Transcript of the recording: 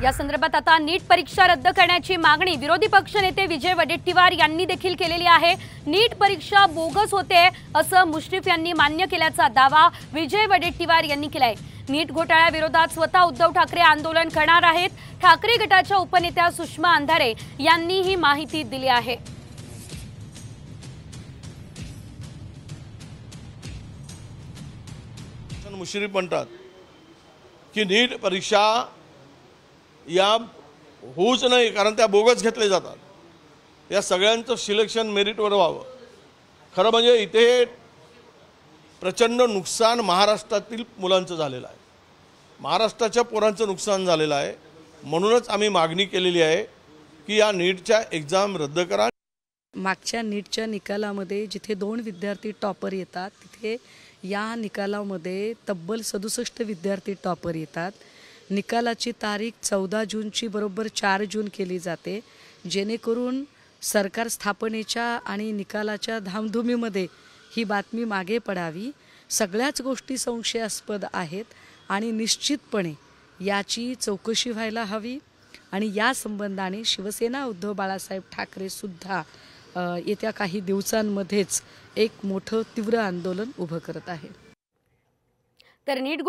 या संदर्भात आता नीट परीक्षा रद्द करण्याची मागणी विरोधी पक्षनेते विजय वडेट्टीवार यांनी देखील केलेली आहे। नीट परीक्षा बोगस होते असं मुश्रीफ यांनी मान्य केल्याचा दावा विजय वडेट्टीवार यांनी केलाय। नीट घोटाळ्याविरोधात स्वतः उद्धव ठाकरे आंदोलन करणार आहेत। ठाकरे गटाच्या उपनेत्या सुषमा अंधारे यांनी ही माहिती दिली आहे। मुश्रीफ म्हणतात की नीट परीक्षा या होऊच नाही, कारण त्या बोगस घेतले जातात। या सगळ्यांचं सिलेक्शन मेरिटवर व्हावं। खरं म्हणजे इथे प्रचंड नुकसान महाराष्ट्रातील मुलांचं झालेलं आहे, महाराष्ट्राच्या पोरांचं नुकसान झालेलं आहे। म्हणूनच आम्ही मागणी केलेली आहे की या नीटच्या एक्झाम रद्द करा। मागच्या नीटच्या निकालामध्ये जिथे 2 विद्यार्थी टॉपर येतात तिथे या निकालामध्ये तब्बल 67 विद्यार्थी टॉपर येतात। निकालाची तारीख 14 जूनची बरोबर 4 जून केली जाते, जेणेकरून सरकार स्थापनेच्या आणि निकालाच्या धामधुमीमध्ये ही बातमी मागे पडावी। सगळ्याच गोष्टी संशयास्पद आहेत आणि निश्चितपणे याची चौकशी व्हायला हवी आणि या संबंधाने शिवसेना उद्धव बाळासाहेब ठाकरे सुद्धा येत्या काही दिवसांमध्येच एक मोठं तीव्र आंदोलन उभं करत आहे। तर नीट